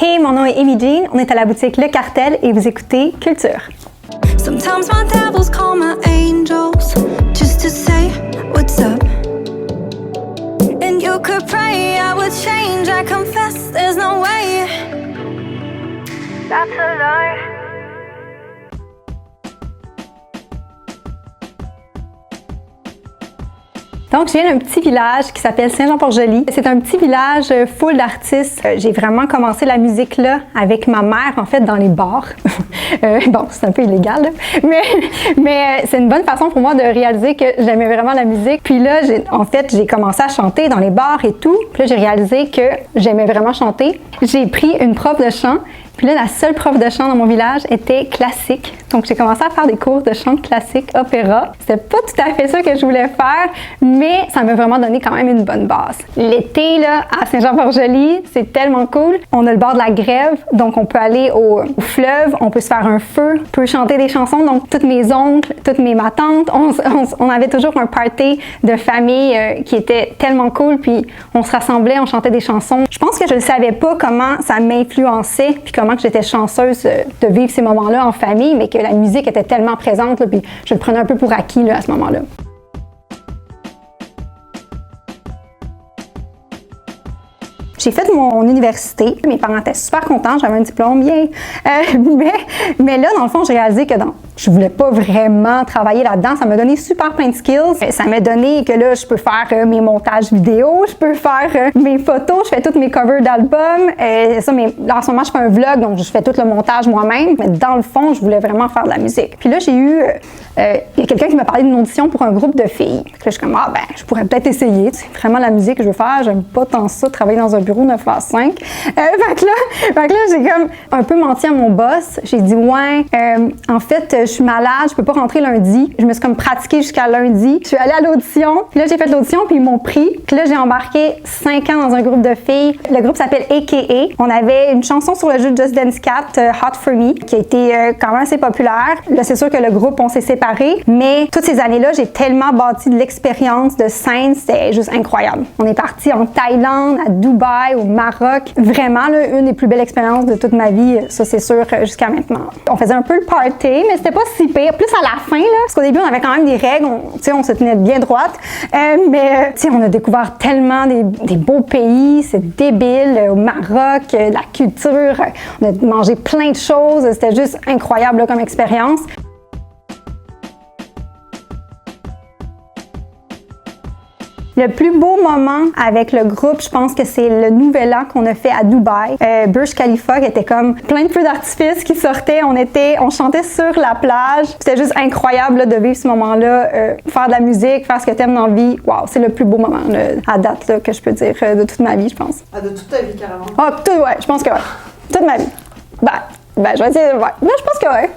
Hey, mon nom est Amy Jean, on est à la boutique Le Cartel et vous écoutez Culture. Sometimes my devils call my angels just to say what's up. And you could pray I would change, I confess there's no way. That's a lie. Donc, je viens d'un petit village qui s'appelle Saint-Jean-Port-Joli. C'est un petit village full d'artistes. J'ai vraiment commencé la musique là avec ma mère, en fait, dans les bars. Bon, c'est un peu illégal, là. mais c'est une bonne façon pour moi de réaliser que j'aimais vraiment la musique. Puis là, j'ai commencé à chanter dans les bars et tout. Puis là, j'ai réalisé que j'aimais vraiment chanter. J'ai pris une prof de chant. Puis là, la seule prof de chant dans mon village était classique. Donc, j'ai commencé à faire des cours de chant classique, opéra. C'était pas tout à fait ça que je voulais faire, mais ça m'a vraiment donné quand même une bonne base. L'été, là, à Saint-Jean-Port-Joli, c'est tellement cool. On a le bord de la Grève, donc on peut aller au fleuve, on peut se faire un feu, on peut chanter des chansons. Donc, toutes mes oncles, toutes ma tantes, on avait toujours un party de famille qui était tellement cool. Puis, on se rassemblait, on chantait des chansons. Je pense que je ne savais pas comment ça m'influençait, puis comment que j'étais chanceuse de vivre ces moments-là en famille, mais que la musique était tellement présente, là, puis je le prenais un peu pour acquis là, à ce moment-là. J'ai fait mon université. Mes parents étaient super contents. J'avais un diplôme bien. Mais là, dans le fond, j'ai réalisé que je voulais pas vraiment travailler là-dedans. Ça m'a donné super plein de skills. Ça m'a donné que là, je peux faire mes montages vidéo, je peux faire mes photos, je fais toutes mes covers d'albums. Là, en ce moment, je fais un vlog, donc je fais tout le montage moi-même. Mais dans le fond, je voulais vraiment faire de la musique. Puis là, j'ai eu... il y a quelqu'un qui m'a parlé d'une audition pour un groupe de filles. Puis là, je suis comme, je pourrais peut-être essayer. C'est vraiment la musique que je veux faire. J'aime pas tant ça, travailler dans un bureau 9 à 5. Fait que là, j'ai comme un peu menti à mon boss. J'ai dit, en fait, je suis malade, je peux pas rentrer lundi. Je me suis comme pratiquée jusqu'à lundi. Je suis allée à l'audition. Puis là, j'ai fait l'audition, puis ils m'ont pris. Puis là, j'ai embarqué 5 ans dans un groupe de filles. Le groupe s'appelle A.K.A. On avait une chanson sur le jeu Just Dance 4, Hot For Me, qui a été quand même assez populaire. Là, c'est sûr que le groupe, on s'est séparés. Mais toutes ces années-là, j'ai tellement bâti de l'expérience de scène. C'était juste incroyable. On est parti en Thaïlande, à Dubaï, au Maroc. Vraiment, là, une des plus belles expériences de toute ma vie, ça c'est sûr, jusqu'à maintenant. On faisait un peu le party, mais c'était pas si pire. Plus à la fin, là, parce qu'au début, on avait quand même des règles, on se tenait bien droite. Mais on a découvert tellement des beaux pays, c'est débile. Au Maroc, la culture, on a mangé plein de choses. C'était juste incroyable là, comme expérience. Le plus beau moment avec le groupe, je pense que c'est le nouvel an qu'on a fait à Dubaï. Burj Khalifa, qui était comme plein de feux d'artifice qui sortaient. On chantait sur la plage. C'était juste incroyable là, de vivre ce moment-là, faire de la musique, faire ce que t'aimes dans la vie. Wow, c'est le plus beau moment là, à date là, que je peux dire de toute ma vie, je pense. Ah, de toute ta vie, carrément? Ah, ouais, je pense que ouais. Toute ma vie. Ben, je vais essayer de voir. Mais je pense que ouais.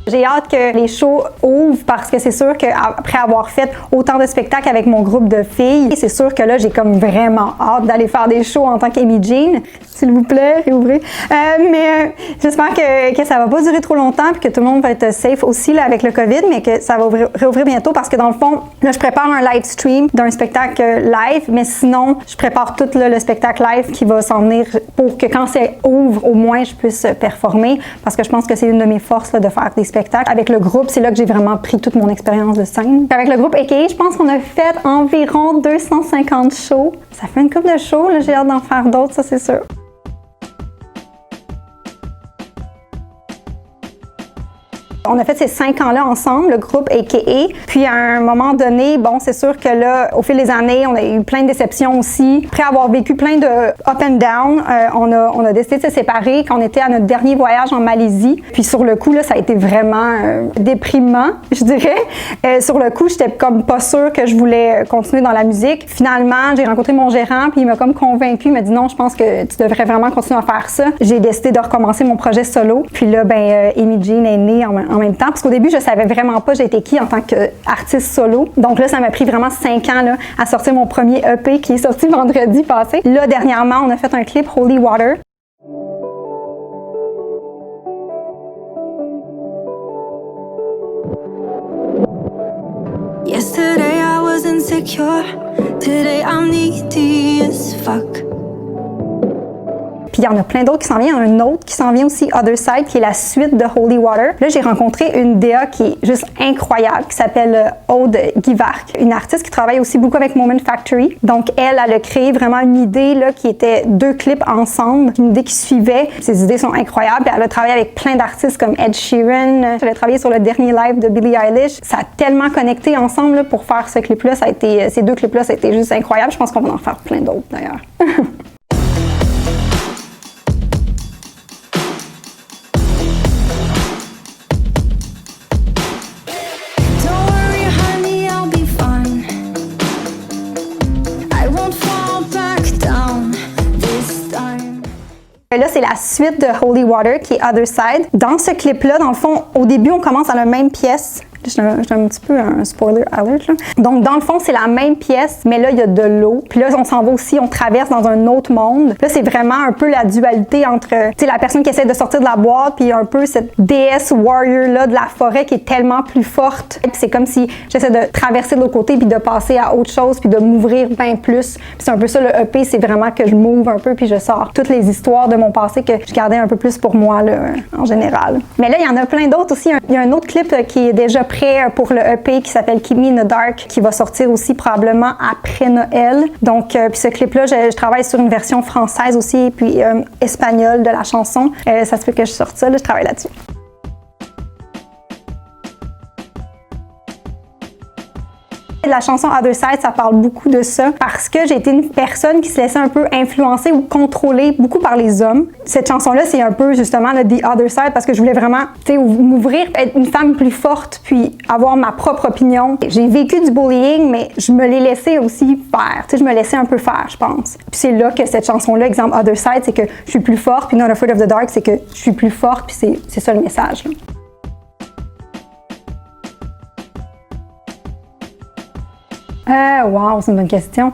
J'ai hâte que les shows ouvrent parce que c'est sûr qu'après avoir fait autant de spectacles avec mon groupe de filles, c'est sûr que là, j'ai comme vraiment hâte d'aller faire des shows en tant qu'Amy Jean. S'il vous plaît, réouvrez. Mais j'espère que ça va pas durer trop longtemps et que tout le monde va être safe aussi là, avec le COVID, mais que ça va réouvrir bientôt parce que dans le fond, là, je prépare un live stream d'un spectacle live, mais sinon, je prépare tout là, le spectacle live qui va s'en venir pour que quand ça ouvre, au moins, je puisse performer parce que je pense que c'est une de mes forces là, de faire des spectacles. Avec le groupe, c'est là que j'ai vraiment pris toute mon expérience de scène. Avec le groupe A.K.A., je pense qu'on a fait environ 250 shows. Ça fait une couple de shows, là, j'ai hâte d'en faire d'autres, ça c'est sûr. On a fait ces 5 ans-là ensemble, le groupe A.K.A. Puis à un moment donné, bon, c'est sûr que là, au fil des années, on a eu plein de déceptions aussi. Après avoir vécu plein de up and down, on a décidé de se séparer quand on était à notre dernier voyage en Malaisie. Puis sur le coup, là, ça a été vraiment déprimant, je dirais. Sur le coup, j'étais comme pas sûre que je voulais continuer dans la musique. Finalement, j'ai rencontré mon gérant, puis il m'a comme convaincue. Il m'a dit non, je pense que tu devrais vraiment continuer à faire ça. J'ai décidé de recommencer mon projet solo. Puis là, Amy Jean est née en même temps. Parce qu'au début, je savais vraiment pas j'étais qui en tant qu'artiste solo. Donc là, ça m'a pris vraiment 5 ans là, à sortir mon premier EP qui est sorti vendredi passé. Là, dernièrement, on a fait un clip Holy Water. Yesterday I was in insecure. Today I'm needy as fuck. Puis il y en a plein d'autres qui s'en viennent. Il y en a un autre qui s'en vient aussi, Other Side, qui est la suite de Holy Water. Là, j'ai rencontré une DA qui est juste incroyable, qui s'appelle Aude Guivarc, une artiste qui travaille aussi beaucoup avec Moment Factory. Donc, elle a créé vraiment une idée là, qui était 2 clips ensemble, une idée qui suivait. Ses idées sont incroyables. Elle a travaillé avec plein d'artistes comme Ed Sheeran. Elle a travaillé sur le dernier live de Billie Eilish. Ça a tellement connecté ensemble là, pour faire ce clip-là. Ces 2 clips-là, ça a été juste incroyable. Je pense qu'on va en faire plein d'autres d'ailleurs. Là, c'est la suite de Holy Water qui est Other Side. Dans ce clip-là, dans le fond, au début, on commence à la même pièce. J'ai un petit peu un spoiler alert, là. Donc, dans le fond, c'est la même pièce, mais là, il y a de l'eau. Puis là, on s'en va aussi, on traverse dans un autre monde. Là, c'est vraiment un peu la dualité entre, tu sais, la personne qui essaie de sortir de la boîte, puis un peu cette déesse warrior-là de la forêt qui est tellement plus forte. Puis c'est comme si j'essaie de traverser de l'autre côté, puis de passer à autre chose, puis de m'ouvrir bien plus. Puis c'est un peu ça, le EP, c'est vraiment que je m'ouvre un peu, puis je sors toutes les histoires de mon passé que je gardais un peu plus pour moi, là, en général. Mais là, il y en a plein d'autres aussi. Il y a un autre clip qui est déjà prêt pour le EP qui s'appelle Keep Me in the Dark, qui va sortir aussi probablement après Noël. Donc, puis ce clip-là, je travaille sur une version française aussi, puis espagnole de la chanson. Ça se peut que je sorte ça, là, je travaille là-dessus. La chanson Other Side, ça parle beaucoup de ça parce que j'ai été une personne qui se laissait un peu influencer ou contrôler beaucoup par les hommes. Cette chanson-là, c'est un peu justement le The Other Side parce que je voulais vraiment, tu sais, m'ouvrir, être une femme plus forte puis avoir ma propre opinion. J'ai vécu du bullying, mais je me l'ai laissé aussi faire. Tu sais, je me laissais un peu faire, je pense. Puis c'est là que cette chanson-là, exemple Other Side, c'est que je suis plus forte, puis Not Afraid of the Dark, c'est que je suis plus forte, puis c'est ça le message, là. Wow, c'est une bonne question.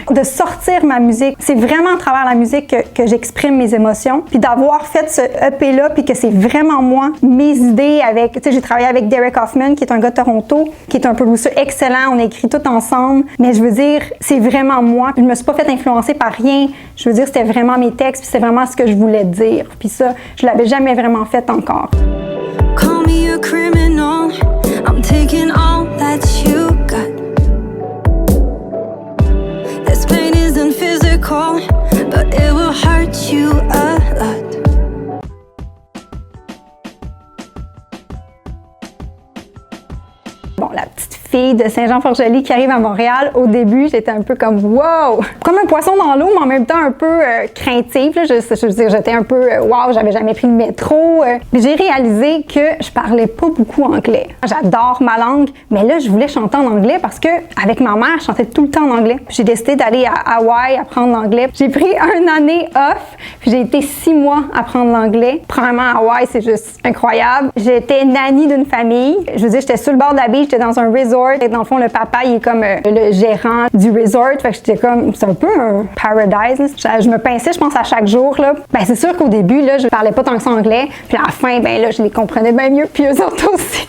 De sortir ma musique, c'est vraiment à travers la musique que j'exprime mes émotions. Puis d'avoir fait ce EP-là, puis que c'est vraiment moi, mes idées avec... Tu sais, j'ai travaillé avec Derek Hoffman, qui est un gars de Toronto, qui est un producer excellent. On a écrit tout ensemble. Mais je veux dire, c'est vraiment moi. Je me suis pas fait influencer par rien. Je veux dire, c'était vraiment mes textes, puis c'est vraiment ce que je voulais dire. Puis ça, je l'avais jamais vraiment fait encore. Call me a criminal. I'm taking all that you got. This pain isn't physical, but it will hurt you a lot. Bon, la petite fille de Saint-Jean-Port-Joli qui arrive à Montréal, au début, j'étais un peu comme « wow », comme un poisson dans l'eau, mais en même temps un peu craintive. Là. Je veux dire, j'étais un peu « wow », j'avais jamais pris le métro. Mais j'ai réalisé que je parlais pas beaucoup anglais. J'adore ma langue, mais là, je voulais chanter en anglais parce que avec ma mère, je chantais tout le temps en anglais. J'ai décidé d'aller à Hawaï apprendre l'anglais. J'ai pris 1 année off, puis j'ai été 6 mois à apprendre l'anglais. Premièrement, à Hawaï, c'est juste incroyable. J'étais nanny d'une famille. Je veux dire, j'étais sur le bord de la baie, j'étais dans un resort. Et dans le fond, le papa, il est comme le gérant du resort. Fait que j'étais comme, c'est un peu un paradise. Je me pinçais, je pense, à chaque jour, là. Ben, c'est sûr qu'au début, là, je parlais pas tant que ça anglais. Puis à la fin, ben là, je les comprenais bien mieux. Puis eux autres aussi.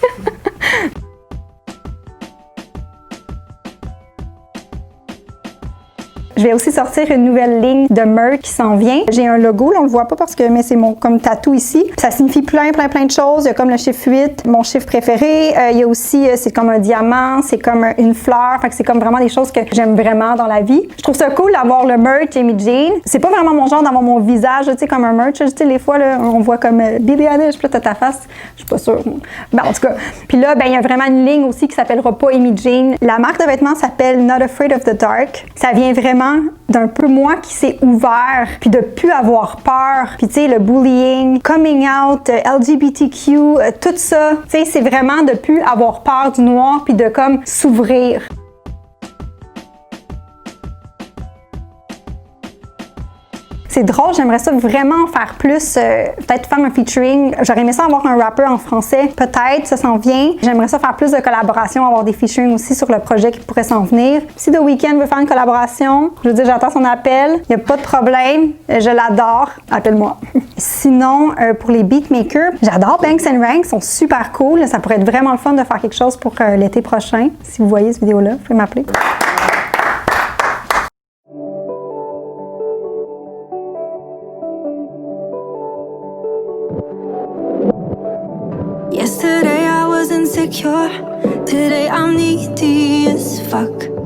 Je vais aussi sortir une nouvelle ligne de merch qui s'en vient. J'ai un logo, là, on le voit pas parce que mais c'est mon comme tatou ici. Ça signifie plein de choses. Il y a comme le chiffre 8, mon chiffre préféré. Il y a aussi c'est comme un diamant, c'est comme une fleur. Fait que c'est comme vraiment des choses que j'aime vraiment dans la vie. Je trouve ça cool d'avoir le merch Amy Jean. C'est pas vraiment mon genre d'avoir mon visage, tu sais, comme un merch. Tu sais, les fois là, on voit comme Billie Eilish, puis là t'as ta face. Je suis pas sûre. Ben, en tout cas. Puis là, ben il y a vraiment une ligne aussi qui s'appellera pas Amy Jean. La marque de vêtements s'appelle Not Afraid of the Dark. Ça vient vraiment d'un peu moi qui s'est ouvert, puis de plus avoir peur, puis tu sais, le bullying, coming out, LGBTQ, tout ça, tu sais, c'est vraiment de plus avoir peur du noir, puis de comme s'ouvrir. c'est drôle, j'aimerais ça vraiment faire plus, peut-être faire un featuring. J'aurais aimé ça avoir un rappeur en français, peut-être, ça s'en vient. J'aimerais ça faire plus de collaborations, avoir des featuring aussi sur le projet qui pourrait s'en venir. Si The Weeknd veut faire une collaboration, je veux dire, j'attends son appel, il n'y a pas de problème, je l'adore, appelle-moi. Sinon, pour les beatmakers, j'adore Banks & Ranks, ils sont super cool, ça pourrait être vraiment le fun de faire quelque chose pour l'été prochain. Si vous voyez cette vidéo-là, vous pouvez m'appeler. Yesterday I was insecure, today I'm needy as fuck.